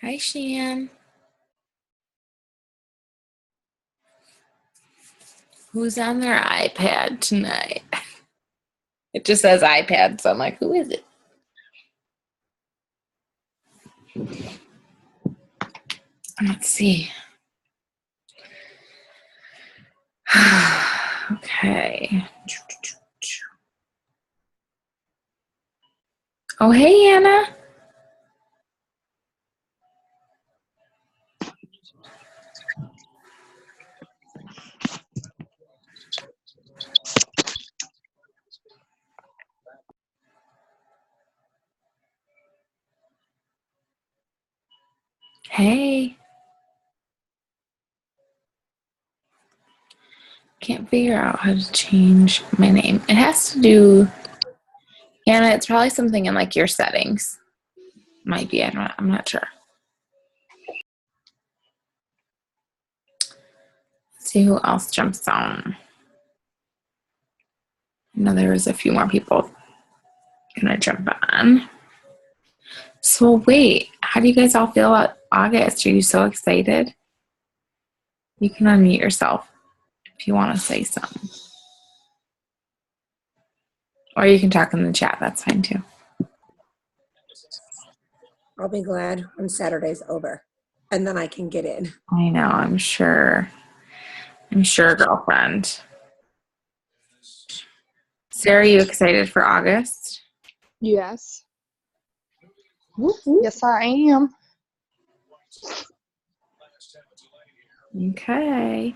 Hi, Shan. Who's on their iPad tonight? It just says iPad, so I'm like, who is it? Let's see. Okay. Oh, hey, Anna. Hey. Can't figure out how to change my name. It has to do, Anna, it's probably something in like your settings. Might be, I'm not sure. Let's see who else jumps on. I know there was a few more people gonna jump on. So wait, how do you guys all feel about August? Are you so excited? You can unmute yourself if you want to say something. Or you can talk in the chat, that's fine too. I'll be glad when Saturday's over and then I can get in. I know, I'm sure, girlfriend. Sarah, are you excited for August? Yes. Yes, I am. Okay.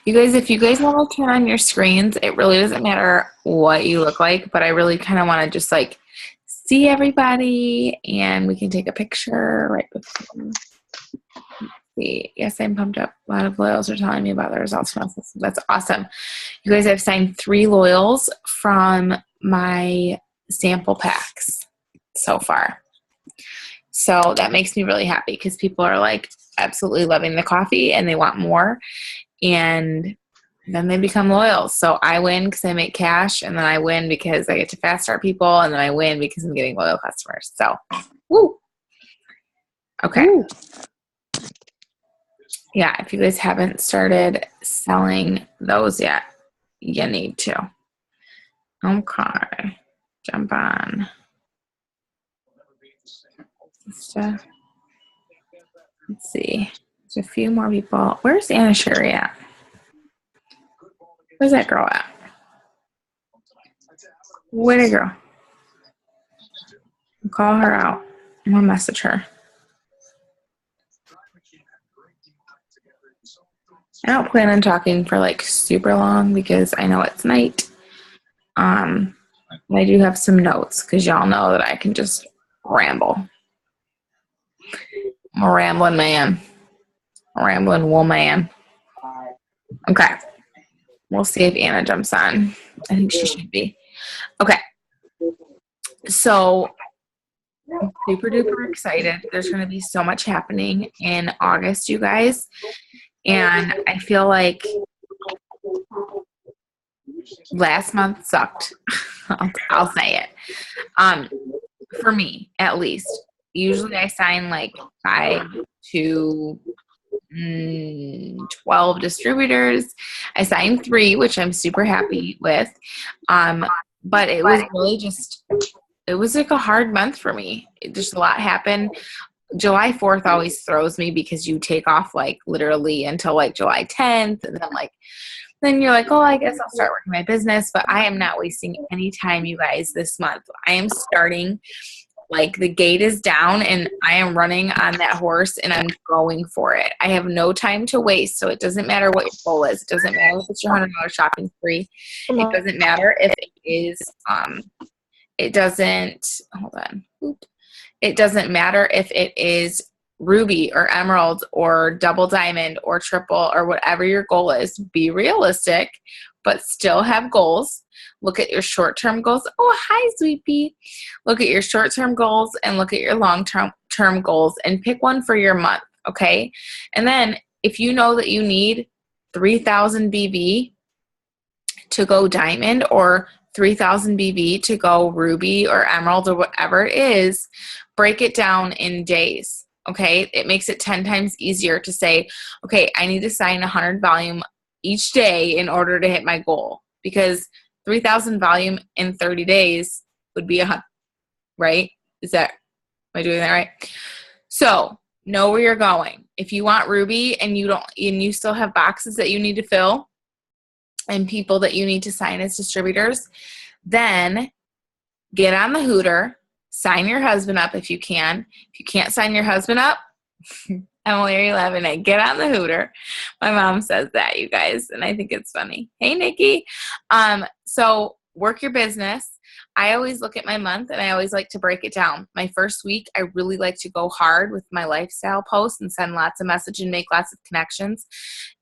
You guys, if you guys want to turn on your screens, it really doesn't matter what you look like, but I really kind of want to just like see everybody and we can take a picture right before. See. Yes, I'm pumped up. A lot of loyals are telling me about the results. That's awesome. You guys, I've signed 3 loyals from my sample packs so far. So that makes me really happy because people are like absolutely loving the coffee and they want more. And then they become loyal. So I win because I make cash, and then I win because I get to fast start people, and then I win because I'm getting loyal customers. So, woo. Okay. Ooh. Yeah, if you guys haven't started selling those yet, you need to. Okay. Jump on. Let's see. There's a few more people. Where's Anna Sherry at? Where's that girl at? Where'd it go? Call her out. I'm gonna message her. I don't plan on talking for like super long because I know it's night. I do have some notes because y'all know that I can just ramble. I'm a rambling man. A rambling woman. Okay. We'll see if Anna jumps on. I think she should be. Okay. So I'm super duper excited. There's going to be so much happening in August, you guys. And I feel like last month sucked. I'll say it. For me, at least. Usually I sign like 5 to 12 distributors. I signed 3, which I'm super happy with. But it was really just, it was like a hard month for me. Just a lot happened. July 4th always throws me because you take off like literally until like July 10th. And then you're like, oh, I guess I'll start working my business. But I am not wasting any time, you guys, this month. I am starting. Like the gate is down and I am running on that horse and I'm going for it. I have no time to waste. So it doesn't matter what your goal is. It doesn't matter if it's your $100 shopping spree. It doesn't matter if it is, it doesn't matter if it is ruby or emerald or double diamond or triple or whatever your goal is. Be realistic, but still have goals. Look at your short-term goals. Oh, hi, sweet pea. Look at your short-term goals and look at your long-term goals and pick one for your month, okay? And then if you know that you need 3,000 BB to go diamond or 3,000 BB to go ruby or emerald or whatever it is, break it down in days. Okay. It makes it 10 times easier to say, okay, I need to sign 100 volume each day in order to hit my goal, because 3,000 volume in 30 days would be right? Am I doing that right? So know where you're going. If you want Ruby and you still have boxes that you need to fill and people that you need to sign as distributors, then get on the Hooter, sign your husband up if you can. If you can't sign your husband up, Emily, are you laughing at? Get on the Hooter. My mom says that, you guys, and I think it's funny. Hey, Nikki. So work your business. I always look at my month and I always like to break it down. My first week, I really like to go hard with my lifestyle posts and send lots of messages and make lots of connections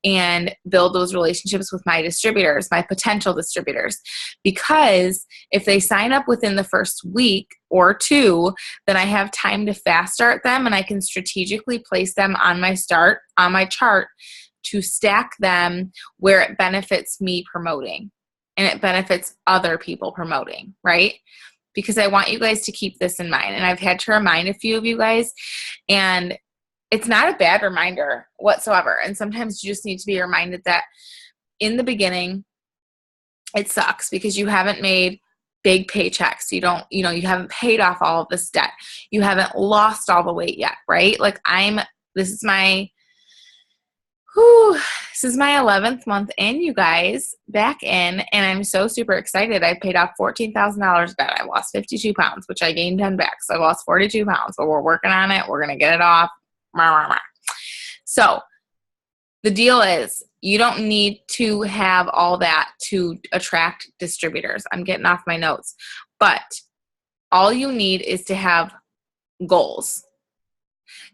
and build those relationships with my distributors, my potential distributors. Because if they sign up within the first week or two, then I have time to fast start them and I can strategically place them on my chart to stack them where it benefits me promoting. And it benefits other people promoting, right? Because I want you guys to keep this in mind. And I've had to remind a few of you guys, and it's not a bad reminder whatsoever. And sometimes you just need to be reminded that in the beginning, it sucks because you haven't made big paychecks. You haven't paid off all of this debt. You haven't lost all the weight yet, right? Like this is my 11th month in, you guys, back in, and I'm so super excited. I paid off $14,000 debt. I lost 52 pounds, which I gained 10 back. So I lost 42 pounds, but we're working on it. We're going to get it off. So the deal is you don't need to have all that to attract distributors. I'm getting off my notes, but all you need is to have goals.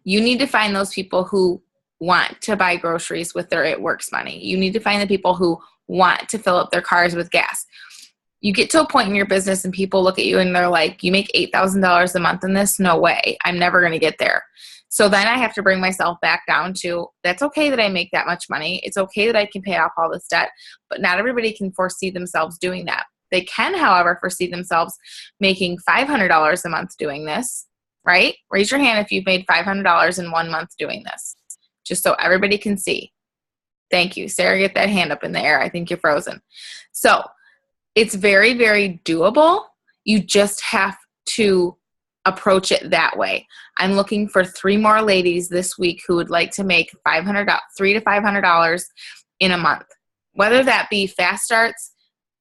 You need to find those people who want to buy groceries with their It Works money. You need to find the people who want to fill up their cars with gas. You get to a point in your business and people look at you and they're like, you make $8,000 a month in this? No way. I'm never going to get there. So then I have to bring myself back down to, that's okay that I make that much money. It's okay that I can pay off all this debt, but not everybody can foresee themselves doing that. They can, however, foresee themselves making $500 a month doing this, right? Raise your hand if you've made $500 in 1 month doing this, just so everybody can see. Thank you. Sarah, get that hand up in the air. I think you're frozen. So it's very, very doable. You just have to approach it that way. I'm looking for 3 more ladies this week who would like to make $300 to $500 in a month, whether that be fast starts,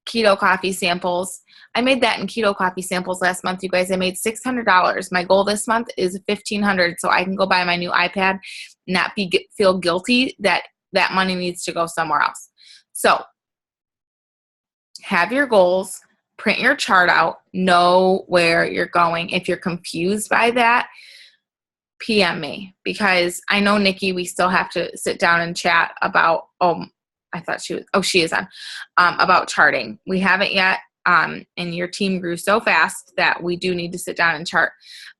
keto coffee samples. I made that in keto coffee samples last month, you guys. I made $600. My goal this month is $1,500, so I can go buy my new iPad and not feel guilty that that money needs to go somewhere else. So have your goals, print your chart out, know where you're going. If you're confused by that, PM me, because I know Nikki, we still have to sit down and chat about, she is on, about charting. We haven't yet. And your team grew so fast that we do need to sit down and chart.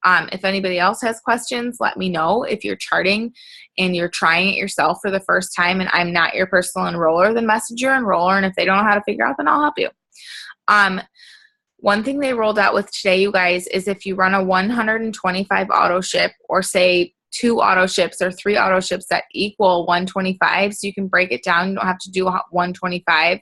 If anybody else has questions, let me know. If you're charting and you're trying it yourself for the first time and I'm not your personal enroller, then message your enroller. And if they don't know how to figure out, then I'll help you. One thing they rolled out with today, you guys, is if you run a 125 auto ship, or say 2 auto ships or 3 auto ships that equal 125, so you can break it down. You don't have to do 125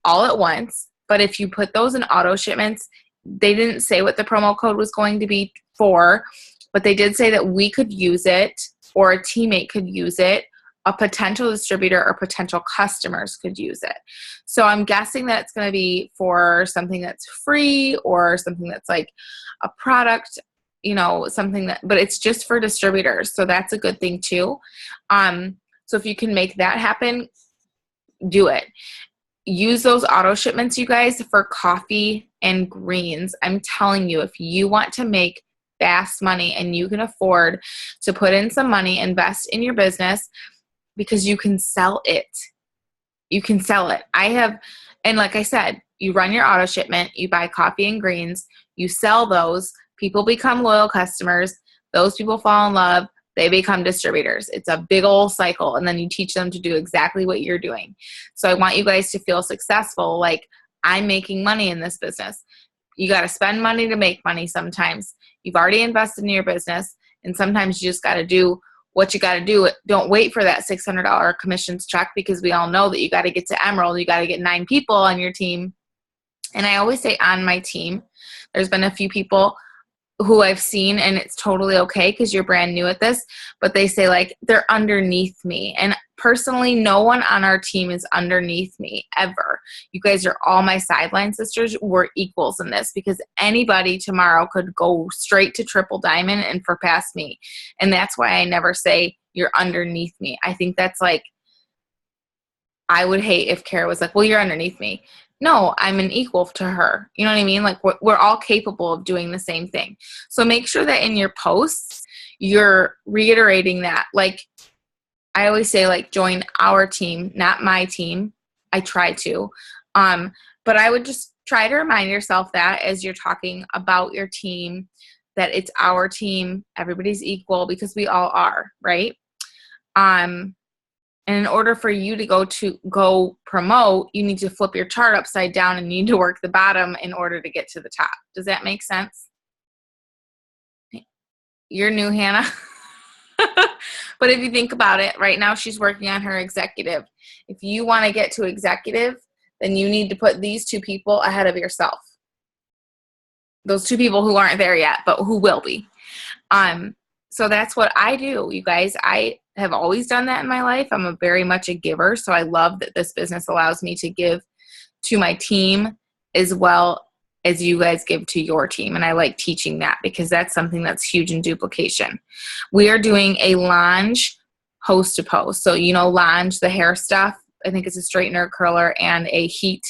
all at once. But if you put those in auto shipments, they didn't say what the promo code was going to be for, but they did say that we could use it, or a teammate could use it, a potential distributor or potential customers could use it. So I'm guessing that it's going to be for something that's free or something that's like a product, something but it's just for distributors. So that's a good thing too. So if you can make that happen, do it. Use those auto shipments, you guys, for coffee and greens. I'm telling you, if you want to make fast money and you can afford to put in some money, invest in your business, because you can sell it. You can sell it. And like I said, you run your auto shipment, you buy coffee and greens, you sell those, people become loyal customers, those people fall in love, they become distributors. It's a big old cycle, and then you teach them to do exactly what you're doing. So I want you guys to feel successful, like I'm making money in this business. You got to spend money to make money sometimes. You've already invested in your business. And sometimes you just got to do what you got to do. Don't wait for that $600 commissions check, because we all know that you got to get to Emerald. You got to get 9 people on your team. And I always say on my team. There's been a few people who I've seen, and it's totally okay because you're brand new at this, but they say like they're underneath me. And personally, no one on our team is underneath me ever. You guys are all my sideline sisters. We're equals in this, because anybody tomorrow could go straight to triple diamond and surpass me. And that's why I never say you're underneath me. I think that's like, I would hate if Kara was like, well, you're underneath me. No, I'm an equal to her. You know what I mean? Like we're all capable of doing the same thing. So make sure that in your posts, you're reiterating that. Like I always say, like, join our team, not my team. I try to. But I would just try to remind yourself that as you're talking about your team, that it's our team. Everybody's equal, because we all are, right? And in order for you to go promote, you need to flip your chart upside down and you need to work the bottom in order to get to the top. Does that make sense? You're new, Hannah. But if you think about it, right now she's working on her executive. If you want to get to executive, then you need to put these 2 people ahead of yourself. Those 2 people who aren't there yet, but who will be. So that's what I do, you guys. I have always done that in my life. I'm very much a giver, so I love that this business allows me to give to my team as well as you guys give to your team. And I like teaching that, because that's something that's huge in duplication. We are doing a Lange host to post. So, you know, Lange, the hair stuff, I think it's a straightener, curler, and a heat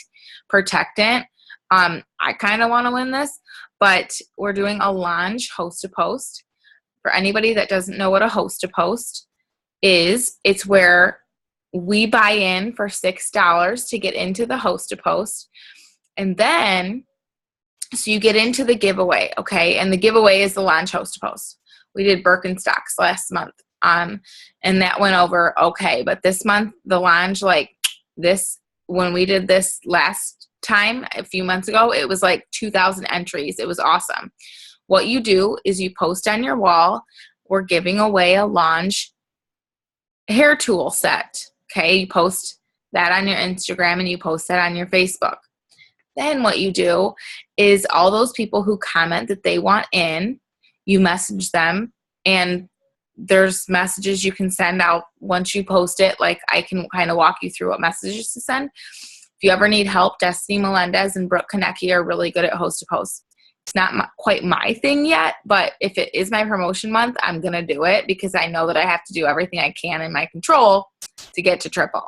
protectant. I kind of want to win this, but we're doing a Lange host to post. For anybody that doesn't know what a host to post is, it's where we buy in for $6 to get into the host to post. And then, so you get into the giveaway, okay? And the giveaway is the Lange host to post. We did Birkenstocks last month, and that went over okay. But this month, the Lange, like this, when we did this last time, a few months ago, it was like 2,000 entries. It was awesome. What you do is you post on your wall, we're giving away a Lange hair tool set. Okay, you post that on your Instagram and you post that on your Facebook. Then what you do is all those people who comment that they want in, you message them, and there's messages you can send out once you post it. Like I can kind of walk you through what messages to send. If you ever need help, Destiny Melendez and Brooke Konecki are really good at host to post. It's not quite my thing yet, but if it is my promotion month, I'm going to do it, because I know that I have to do everything I can in my control to get to triple,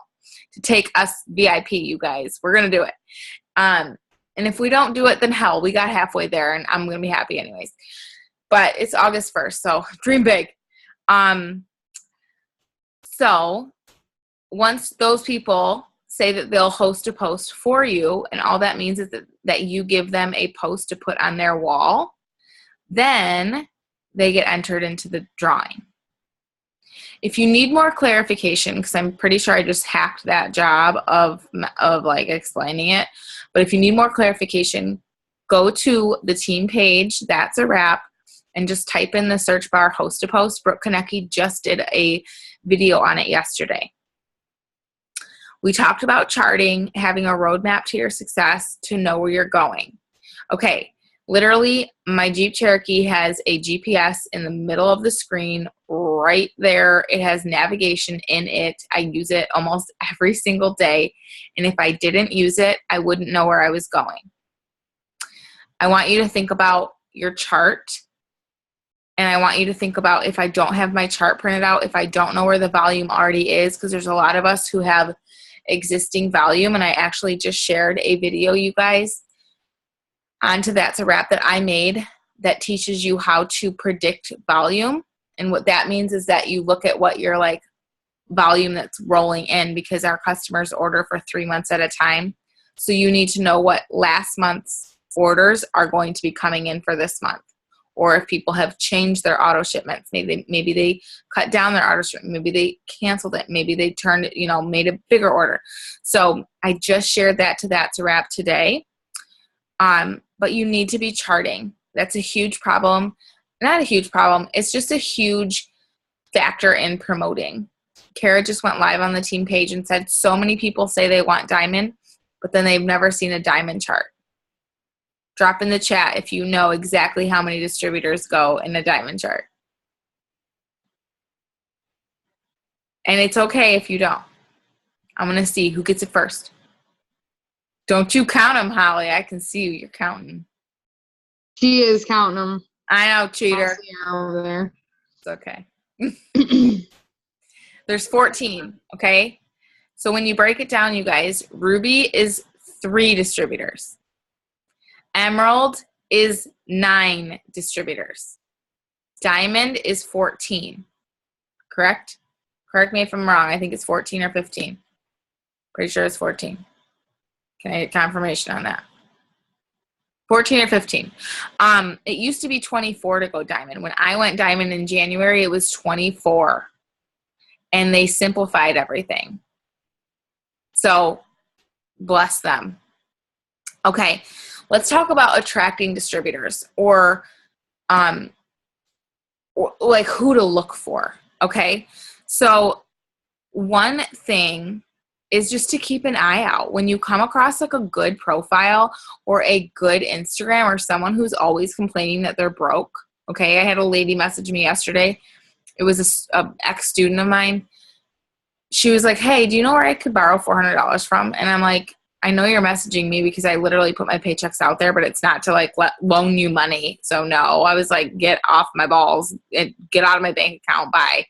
to take us VIP, you guys. We're going to do it. And if we don't do it, then hell, we got halfway there, and I'm going to be happy anyways. But it's August 1st, so dream big. So once those people say that they'll host a post for you, and all that means is that you give them a post to put on their wall, then they get entered into the drawing. If you need more clarification, because I'm pretty sure I just hacked that job of like explaining it, but if you need more clarification, go to the team page, That's a Wrap, and just type in the search bar host to post. Brooke Konecki just did a video on it yesterday. We talked about charting, having a roadmap to your success to know where you're going. Okay, literally, my Jeep Cherokee has a GPS in the middle of the screen right there. It has navigation in it. I use it almost every single day. And if I didn't use it, I wouldn't know where I was going. I want you to think about your chart. And I want you to think about, if I don't have my chart printed out, if I don't know where the volume already is, because there's a lot of us who have existing volume. And I actually just shared a video, you guys, onto That's a Wrap that I made that teaches you how to predict volume. And what that means is that you look at what your like volume that's rolling in, because our customers order for 3 months at a time. So you need to know what last month's orders are going to be coming in for this month. Or if people have changed their auto shipments, maybe they cut down their auto shipment, maybe they canceled it, maybe they turned it, made a bigger order. So I just shared that to That's a Wrap today. But you need to be charting. That's a huge problem. not a huge problem. It's just a huge factor in promoting. Kara just went live on the team page and said so many people say they want diamond, but then they've never seen a diamond chart. Drop in the chat if you know exactly how many distributors go in a diamond chart. And it's okay if you don't. I'm going to see who gets it first. Don't you count them, Holly. I can see you. You're counting. She is counting them. I know, cheater. Over there. It's okay. There's 14, okay? So when you break it down, you guys, Ruby is 3 distributors. Emerald is 9 distributors. Diamond is 14. Correct? Correct me if I'm wrong. I think it's 14 or 15. Pretty sure it's 14. Can I get confirmation on that? 14 or 15. It used to be 24 to go diamond. When I went diamond in January, it was 24. And they simplified everything. So, bless them. Okay, let's talk about attracting distributors or like who to look for, okay? So, one thing is just to keep an eye out. When you come across like a good profile or a good Instagram or someone who's always complaining that they're broke, okay? I had a lady message me yesterday. It was a ex-student of mine. She was like, hey, do you know where I could borrow $400 from? And I'm like, I know you're messaging me because I literally put my paychecks out there, but it's not to like loan you money. So no, I was like, get off my balls and get out of my bank account. Bye.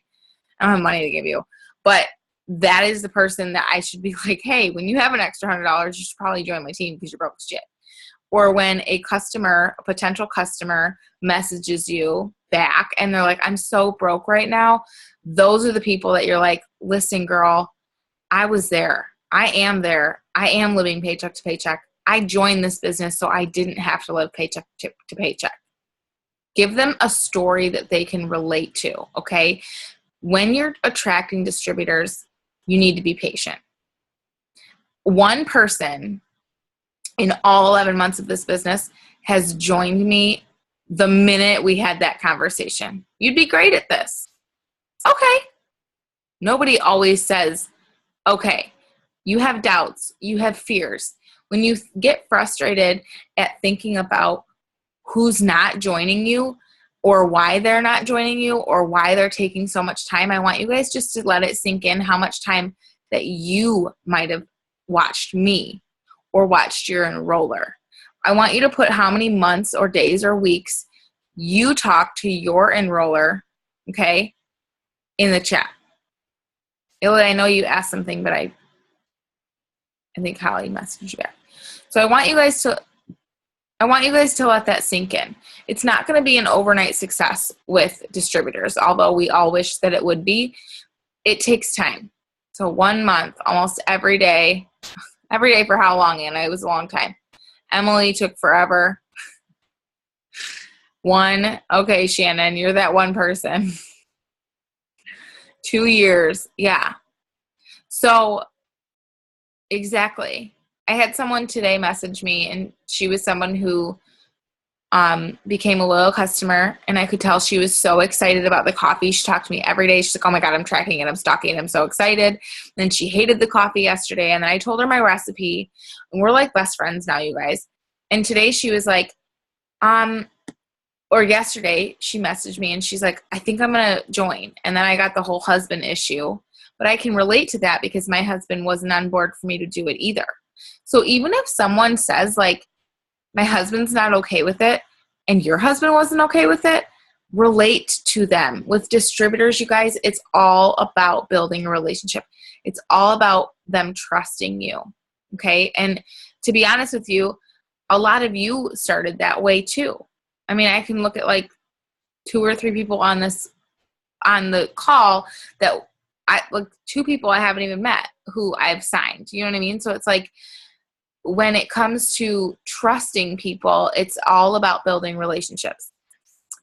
I don't have money to give you. But that is the person that I should be like, hey, when you have an extra $100, you should probably join my team because you're broke as shit. Or when a potential customer messages you back and they're like, I'm so broke right now. Those are the people that you're like, listen, girl, I was there. I am there. I am living paycheck to paycheck. I joined this business so I didn't have to live paycheck to paycheck. Give them a story that they can relate to, okay? When you're attracting distributors, you need to be patient. One person in all 11 months of this business has joined me the minute we had that conversation. You'd be great at this. Okay. Nobody always says, okay, you have doubts, you have fears. When you get frustrated at thinking about who's not joining you or why they're not joining you or why they're taking so much time, I want you guys just to let it sink in how much time that you might have watched me or watched your enroller. I want you to put how many months or days or weeks you talk to your enroller, okay, in the chat. Illy, I know you asked something, but I think Holly messaged you back. So I want you guys to let that sink in. It's not going to be an overnight success with distributors, although we all wish that it would be. It takes time. So 1 month, almost every day for how long, Anna? It was a long time. Emily took forever. Okay, Shannon, you're that one person. 2 years, yeah. So, exactly. I had someone today message me, and she was someone who became a loyal customer, and I could tell she was so excited about the coffee. She talked to me every day. She's like, oh my God, I'm tracking it. I'm stalking it. I'm so excited. And she hated the coffee yesterday, and then I told her my recipe, and we're like best friends now, you guys. And today she was like, or yesterday she messaged me, and she's like, I think I'm going to join. And then I got the whole husband issue, but I can relate to that because my husband wasn't on board for me to do it either. So even if someone says like, my husband's not okay with it, and your husband wasn't okay with it, relate to them. With distributors, you guys, it's all about building a relationship. It's all about them trusting you, okay? And to be honest with you, a lot of you started that way too. I mean, I can look at like 2 or 3 people on the call that like 2 people I haven't even met who I've signed. You know what I mean? So it's like, when it comes to trusting people, it's all about building relationships.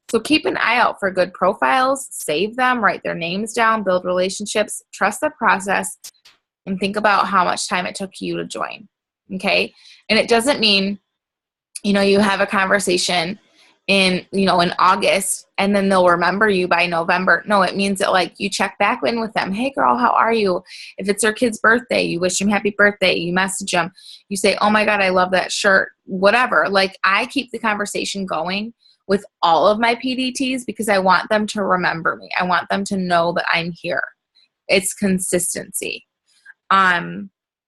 So keep an eye out for good profiles, save them, write their names down, build relationships, trust the process, and think about how much time it took you to join, okay? And it doesn't mean, you have a conversation in August, and then they'll remember you by November. No, it means that like you check back in with them. Hey girl, how are you? If it's their kid's birthday, you wish them happy birthday. You message them. You say, oh my God, I love that shirt, whatever. Like I keep the conversation going with all of my PDTs because I want them to remember me. I want them to know that I'm here. It's consistency.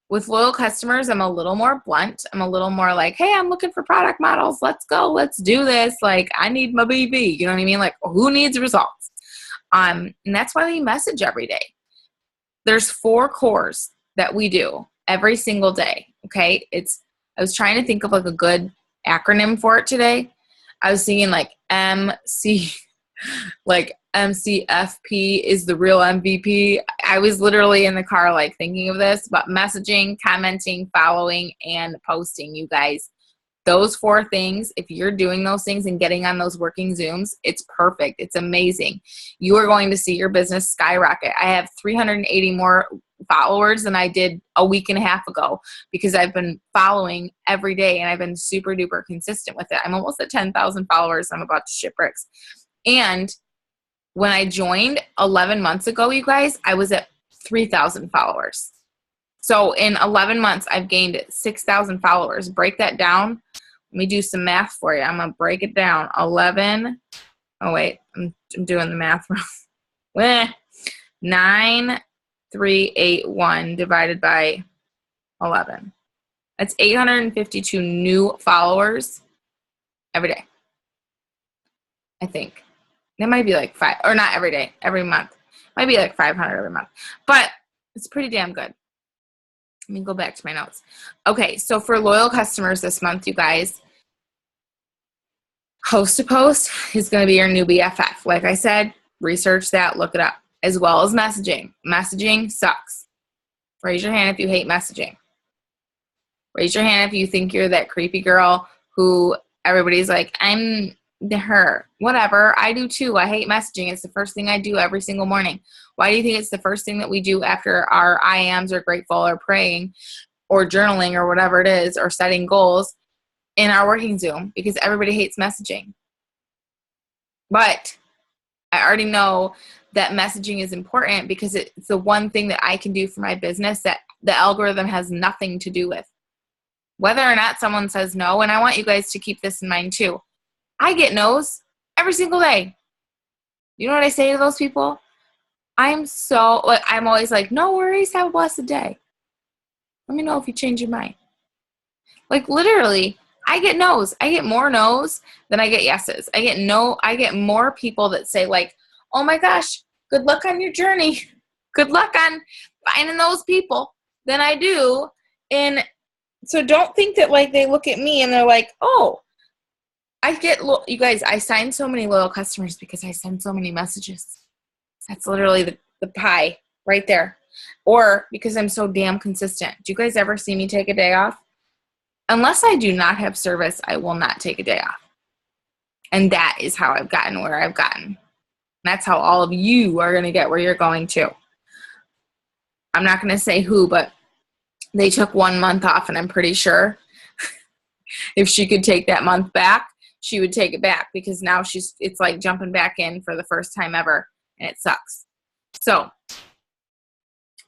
With loyal customers, I'm a little more blunt. I'm a little more like, hey, I'm looking for product models. Let's go. Let's do this. Like, I need my BV. You know what I mean? Like, who needs results? And that's why we message every day. There's 4 cores that we do every single day. Okay. I was trying to think of like a good acronym for it today. I was thinking like MCFP is the real MVP. I was literally in the car like thinking of this, but messaging, commenting, following, and posting, you guys. Those 4 things, if you're doing those things and getting on those working Zooms, it's perfect. It's amazing. You are going to see your business skyrocket. I have 380 more followers than I did a week and a half ago because I've been following every day and I've been super duper consistent with it. I'm almost at 10,000 followers. I'm about to ship bricks. And when I joined 11 months ago, you guys, I was at 3,000 followers. So in 11 months, I've gained 6,000 followers. Break that down. Let me do some math for you. I'm going to break it down. 11. Oh, wait. I'm doing the math wrong. 9,381 divided by 11. That's 852 new followers every day. I think. That might be like 5, or not every day, every month. Might be like 500 every month. But it's pretty damn good. Let me go back to my notes. Okay, so for loyal customers this month, you guys, Host to Post is going to be your new BFF. Like I said, research that, look it up, as well as messaging. Messaging sucks. Raise your hand if you hate messaging. Raise your hand if you think you're that creepy girl who everybody's like, I'm her. Whatever. I do too. I hate messaging. It's the first thing I do every single morning. Why do you think it's the first thing that we do after our IAMs or grateful or praying or journaling or whatever it is or setting goals in our working Zoom? Because everybody hates messaging. But I already know that messaging is important because it's the one thing that I can do for my business that the algorithm has nothing to do with. Whether or not someone says no, and I want you guys to keep this in mind too. I get no's every single day. You know what I say to those people? I'm always like, no worries, have a blessed day. Let me know if you change your mind. Like literally, I get no's. I get more no's than I get yeses. I get more people that say like, oh my gosh, good luck on your journey. Good luck on finding those people than I do. And so don't think that like they look at me and they're like, oh, you guys, I sign so many loyal customers because I send so many messages. That's literally the pie right there. Or because I'm so damn consistent. Do you guys ever see me take a day off? Unless I do not have service, I will not take a day off. And that is how I've gotten where I've gotten. That's how all of you are going to get where you're going to. I'm not going to say who, but they took 1 month off, and I'm pretty sure if she could take that month back, she would take it back because now it's like jumping back in for the first time ever, and it sucks. So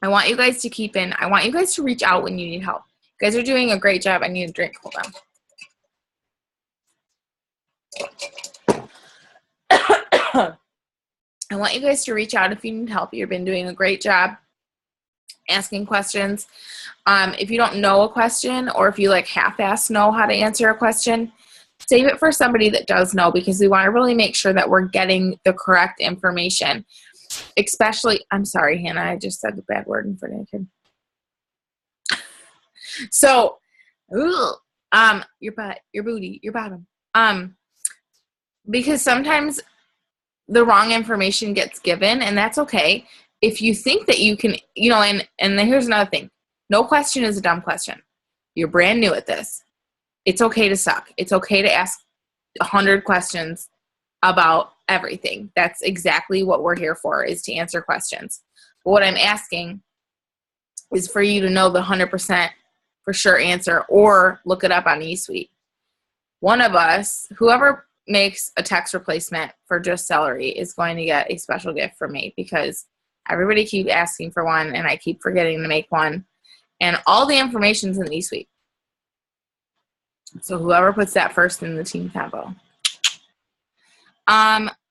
I want you guys to I want you guys to reach out when you need help. You guys are doing a great job. I need a drink. Hold on. I want you guys to reach out if you need help. You've been doing a great job asking questions. If you don't know a question or if you like half-ass know how to answer a question, save it for somebody that does know because we want to really make sure that we're getting the correct information. Especially, I'm sorry, Hannah, I just said the bad word in front of your kid. So, your butt, your booty, your bottom. Because sometimes the wrong information gets given, and that's okay. If you think that you can, and then here's another thing. No question is a dumb question. You're brand new at this. It's okay to suck. It's okay to ask 100 questions about everything. That's exactly what we're here for, is to answer questions. But what I'm asking is for you to know the 100% for sure answer or look it up on eSuite. One of us, whoever makes a text replacement for just celery is going to get a special gift from me because everybody keeps asking for one and I keep forgetting to make one. And all the information's in the eSuite. So whoever puts that first in the team combo.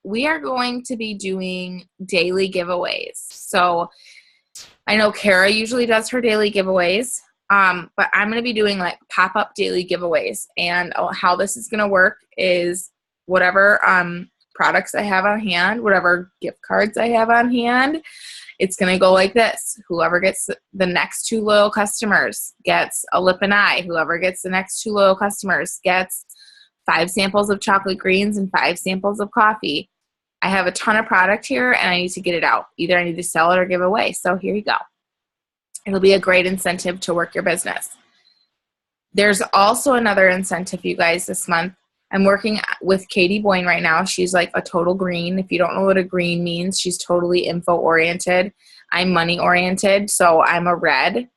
We are going to be doing daily giveaways. So I know Kara usually does her daily giveaways, but I'm going to be doing like pop-up daily giveaways. And how this is going to work is whatever products I have on hand, whatever gift cards I have on hand, it's going to go like this. Whoever gets the next 2 loyal customers gets a lip and eye. Whoever gets the next 2 loyal customers gets 5 samples of chocolate greens and 5 samples of coffee. I have a ton of product here and I need to get it out. Either I need to sell it or give away. So here you go. It'll be a great incentive to work your business. There's also another incentive, you guys, this month. I'm working with Katie Boyne right now. She's like a total green. If you don't know what a green means, she's totally info-oriented. I'm money-oriented, so I'm a red.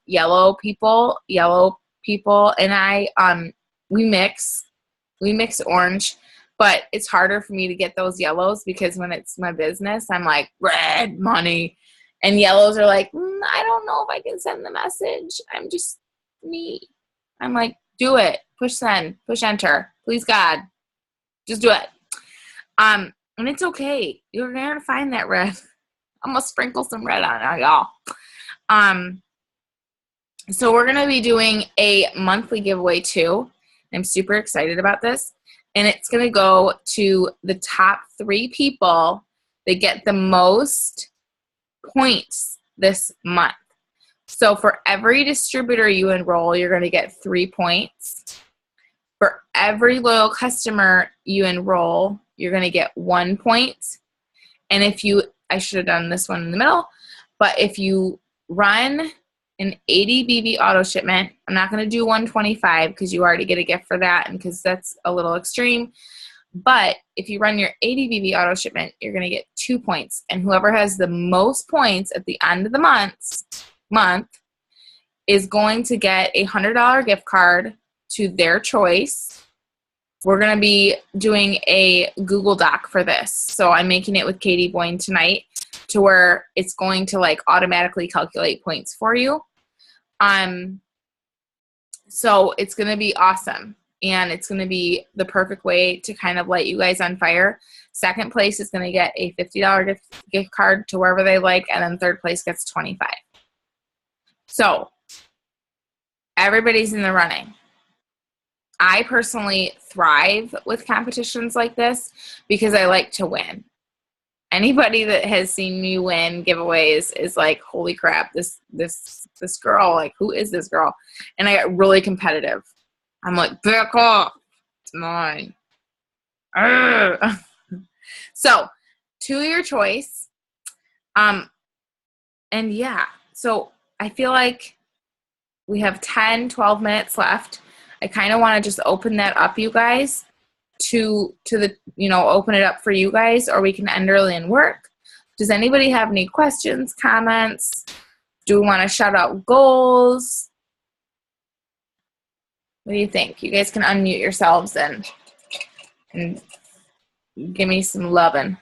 Yellow people, and I, we mix orange, but it's harder for me to get those yellows because when it's my business, I'm like, red, money. And yellows are like, I don't know if I can send the message. I'm just me. I'm like, do it. Push send. Push enter. Please, God. Just do it. And it's okay. You're going to find that red. I'm going to sprinkle some red on it, y'all. So we're going to be doing a monthly giveaway too. I'm super excited about this. And it's going to go to the top 3 people that get the most points this month. So for every distributor you enroll, you're going to get 3 points. For every loyal customer you enroll, you're going to get 1 point. And if you, I should have done this one in the middle, but if you run an 80 BB auto shipment, I'm not going to do 125 because you already get a gift for that and because that's a little extreme. But if you run your 80 BB auto shipment, you're going to get 2 points. And whoever has the most points at the end of the month is going to get a $100 gift card to their choice. We're going to be doing a Google Doc for this. So I'm making it with Katie Boyne tonight to where it's going to like automatically calculate points for you. So it's going to be awesome. And it's going to be the perfect way to kind of light you guys on fire. Second place is going to get a $50 gift card to wherever they like, and then third place gets $25. So everybody's in the running. I personally thrive with competitions like this because I like to win. Anybody that has seen me win giveaways is like, holy crap, this girl, like, who is this girl? And I get really competitive. I'm like, back off. It's mine. So, to your choice. And yeah, so I feel like we have 10, 12 minutes left. I kind of want to just open that up, you guys, to the, open it up for you guys, or we can end early and work. Does anybody have any questions, comments? Do we want to shout out goals? What do you think? You guys can unmute yourselves and give me some loving.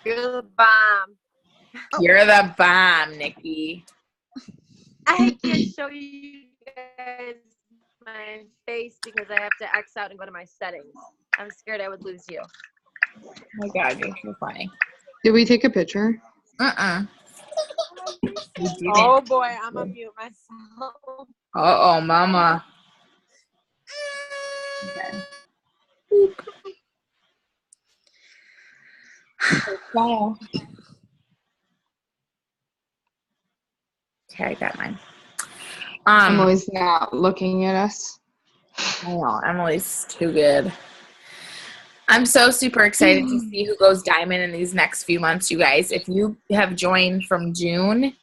You're the bomb. You're the bomb, Nikki. I can't show you guys my face because I have to X out and go to my settings. I'm scared I would lose you. Oh my God, you're so funny. Did we take a picture? Oh boy, I'm gonna mute myself. Uh-oh, mama. Okay. Wow. Okay, I got mine. Emily's not looking at us. I know, Emily's too good. I'm so super excited to see who goes diamond in these next few months, you guys. If you have joined from June,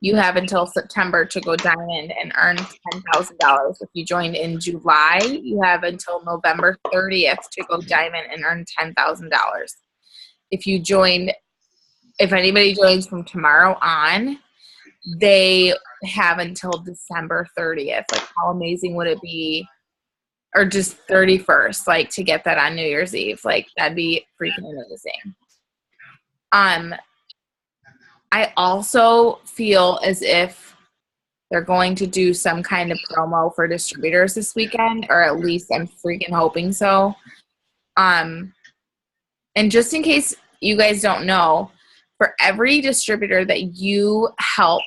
you have until September to go diamond and earn $10,000. If you joined in July, you have until November 30th to go diamond and earn $10,000. If anybody joins from tomorrow on, they have until December 30th. Like, how amazing would it be? Or just 31st, like, to get that on New Year's Eve. Like, that'd be freaking amazing. I also feel as if they're going to do some kind of promo for distributors this weekend, or at least I'm freaking hoping so. And just in case you guys don't know, for every distributor that you help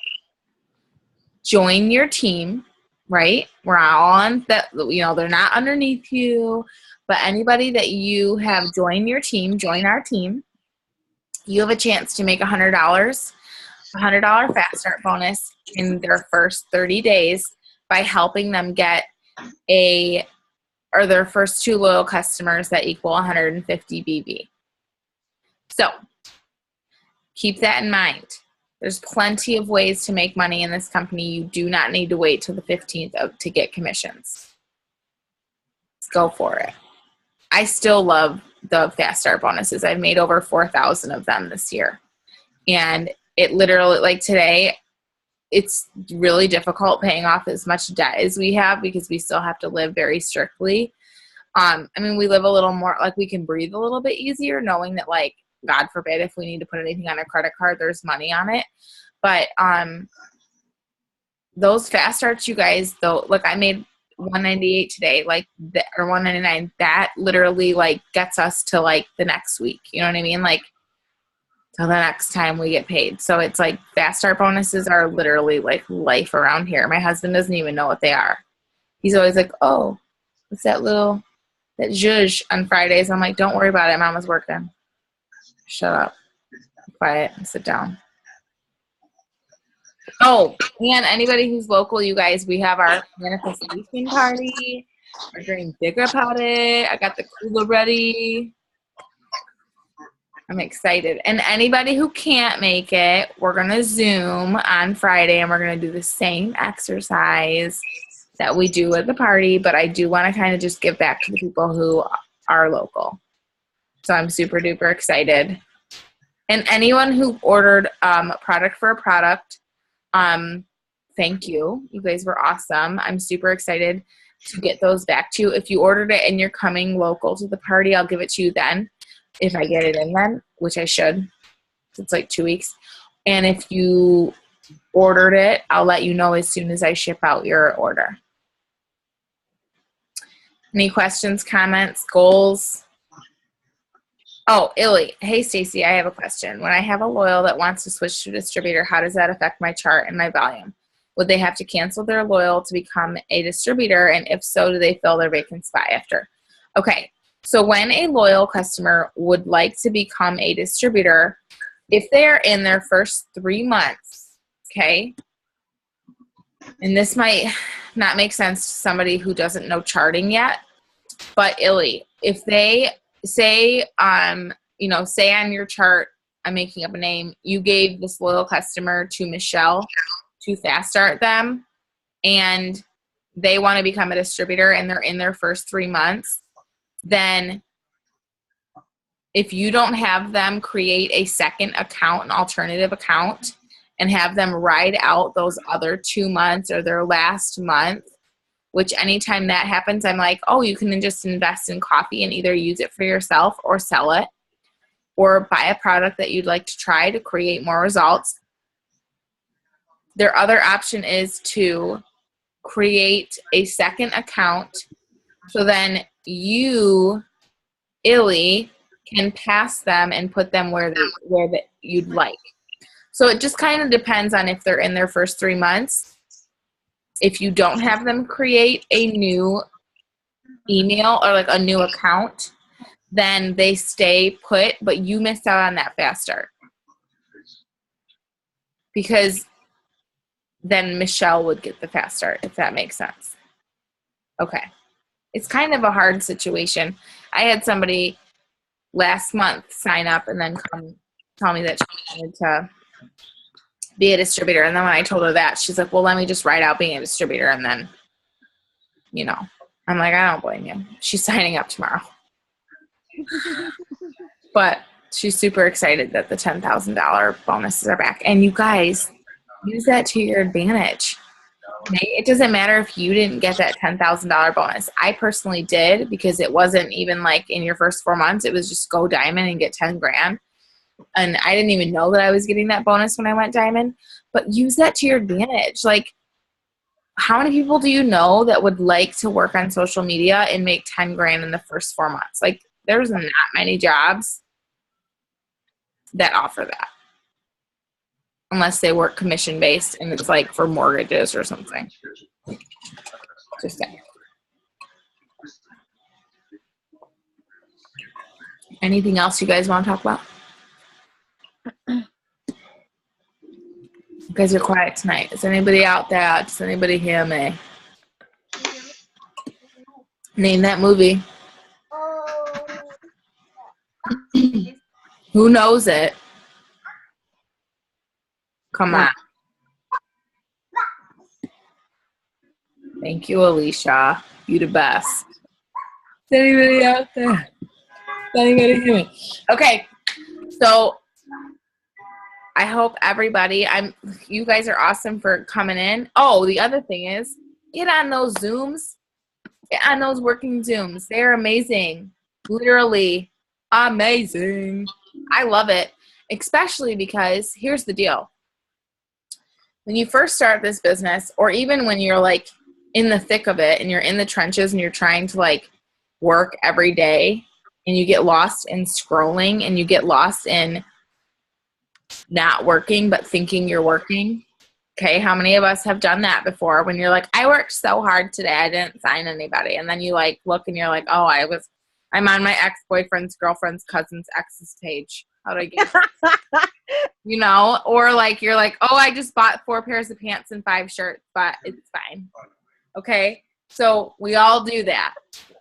join your team, right? We're all on that, they're not underneath you, but anybody that you have join your team, join our team, you have a chance to make $100 Fast Start bonus in their first 30 days by helping them get their first 2 loyal customers that equal 150 BB. So keep that in mind. There's plenty of ways to make money in this company. You do not need to wait till the 15th to get commissions. Let's go for it. I still love the Fast Start bonuses. I've made over 4,000 of them this year. And it literally, like today, it's really difficult paying off as much debt as we have because we still have to live very strictly. We live a little more, like, we can breathe a little bit easier knowing that, like, God forbid, if we need to put anything on a credit card, there's money on it. But those Fast Starts, you guys, though, like, I made $198 today, like, or $199. That literally, like, gets us to, like, the next week. You know what I mean? Like, till the next time we get paid. So it's like Fast Start bonuses are literally like life around here. My husband doesn't even know what they are. He's always like, oh, what's that zhuzh on Fridays? I'm like, don't worry about it. Mama's working. Shut up. Be quiet and sit down. Oh, and anybody who's local, you guys, we have our manifestation party. We're getting bigger about it. I got the cooler ready. I'm excited. And anybody who can't make it, we're going to Zoom on Friday, and we're going to do the same exercise that we do at the party, but I do want to kind of just give back to the people who are local. So I'm super duper excited. And anyone who ordered product for a product, thank you. You guys were awesome. I'm super excited to get those back to you. If you ordered it and you're coming local to the party, I'll give it to you then. If I get it in then, which I should. It's like 2 weeks. And if you ordered it, I'll let you know as soon as I ship out your order. Any questions, comments, goals? Oh, Illy. Hey, Stacy, I have a question. When I have a loyal that wants to switch to a distributor, how does that affect my chart and my volume? Would they have to cancel their loyal to become a distributor? And if so, do they fill their vacant spot after? Okay. So when a loyal customer would like to become a distributor, if they're in their first 3 months, okay, and this might not make sense to somebody who doesn't know charting yet, but Illy, if they say, say on your chart, I'm making up a name, you gave this loyal customer to Michelle to Fast Start them, and they want to become a distributor and they're in their first 3 months, then if you don't have them create a second account, an alternative account, and have them ride out those other 2 months or their last month, which anytime that happens, I'm like, oh, you can just invest in coffee and either use it for yourself or sell it or buy a product that you'd like to try to create more results. Their other option is to create a second account so then you, Illy, can pass them and put them where you'd like. So it just kind of depends on if they're in their first 3 months. If you don't have them create a new email or like a new account, then they stay put, but you missed out on that Fast Start. Because then Michelle would get the Fast Start, if that makes sense. Okay. It's kind of a hard situation. I had somebody last month sign up and then come tell me that she wanted to be a distributor. And then when I told her that, she's like, well, let me just write out being a distributor. And then, I'm like, I don't blame you. She's signing up tomorrow. But she's super excited that the $10,000 bonuses are back. And you guys, use that to your advantage. Okay? It doesn't matter if you didn't get that $10,000 bonus. I personally did, because it wasn't even like in your first 4 months. It was just go diamond and get 10 grand. And I didn't even know that I was getting that bonus when I went diamond. But use that to your advantage. Like, how many people do you know that would like to work on social media and make 10 grand in the first 4 months? Like, there's not many jobs that offer that, unless they work commission based and it's like for mortgages or something. Just saying. Anything else you guys want to talk about? You guys are quiet tonight. Is anybody out there? Does anybody hear me? Name that movie. Who knows it? Come on. Thank you, Alicia. You the best. Is anybody out there? Is anybody hear me? Okay, so I hope everybody, you guys are awesome for coming in. Oh, the other thing is, get on those Zooms. Get on those working Zooms. They're amazing. Literally amazing. I love it, especially because here's the deal. When you first start this business, or even when you're like in the thick of it and you're in the trenches and you're trying to like work every day, and you get lost in scrolling and you get lost in not working but thinking you're working. Okay, how many of us have done that before, when you're like, I worked so hard today, I didn't sign anybody, and then you like look and you're like, oh, I'm on my ex-boyfriend's girlfriend's cousin's ex's page. How do I get you know? Or like you're like, oh, I just bought 4 pairs of pants and 5 shirts, but it's fine. Okay, so we all do that.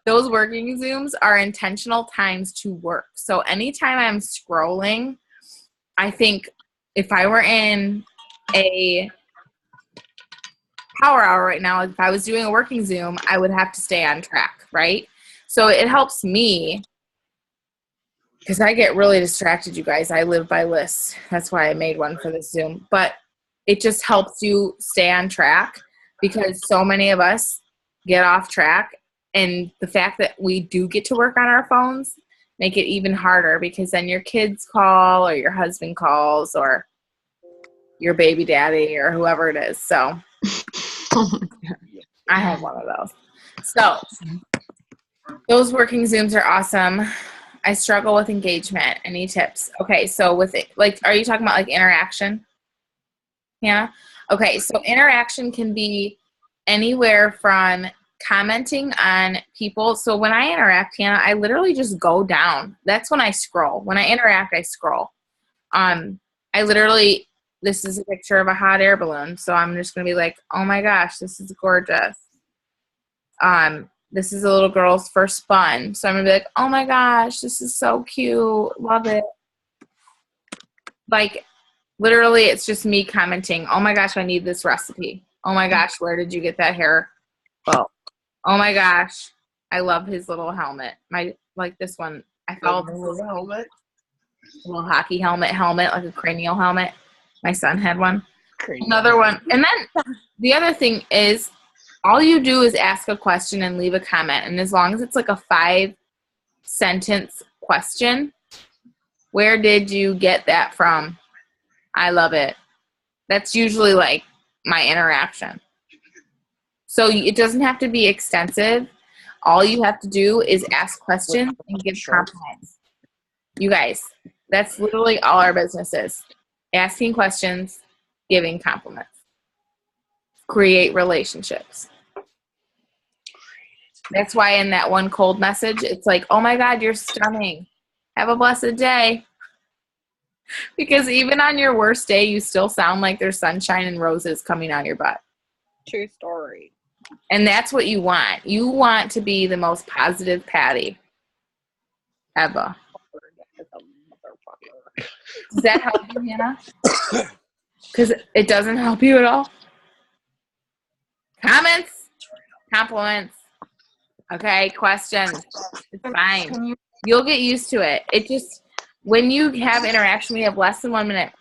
Those working Zooms are intentional times to work. So anytime I'm scrolling, I think if I were in a power hour right now, if I was doing a working Zoom, I would have to stay on track, right? So it helps me, because I get really distracted, you guys. I live by lists. That's why I made one for this Zoom. But it just helps you stay on track, because so many of us get off track. And the fact that we do get to work on our phones make it even harder, because then your kids call, or your husband calls, or your baby daddy, or whoever it is. So I have one of those. So those working Zooms are awesome. I struggle with engagement. Any tips? Okay, so with it, like, are you talking about like interaction? Yeah. Okay, so interaction can be anywhere from commenting on people. So when I interact, Hannah, I literally just go down. That's when I scroll. When I interact, I scroll. I literally, this is a picture of a hot air balloon. So I'm just going to be like, oh my gosh, this is gorgeous. This is a little girl's first bun. So I'm going to be like, oh my gosh, this is so cute. Love it. Like, literally, it's just me commenting, oh my gosh, I need this recipe. Oh my gosh, where did you get that hair? Oh my gosh, I love his little helmet. Like this one, I felt a little hockey helmet, like a cranial helmet. My son had one. Another one. And then the other thing is, all you do is ask a question and leave a comment. And as long as it's like a 5-sentence question, where did you get that from? I love it. That's usually like my interaction. So it doesn't have to be extensive. All you have to do is ask questions and give compliments. You guys, that's literally all our business is. Asking questions, giving compliments. Create relationships. That's why in that one cold message, it's like, oh my God, you're stunning. Have a blessed day. Because even on your worst day, you still sound like there's sunshine and roses coming on your butt. True story. And that's what you want. You want to be the most positive Patty ever. Does that help you, Hannah? Because it doesn't help you at all. Comments, compliments. Okay, questions. It's fine. You'll get used to it. It just, when you have interaction, we have less than 1 minute.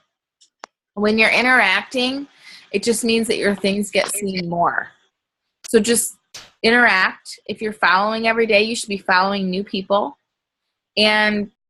When you're interacting, It just means that your things get seen more. So just interact. If you're following every day, you should be following new people. And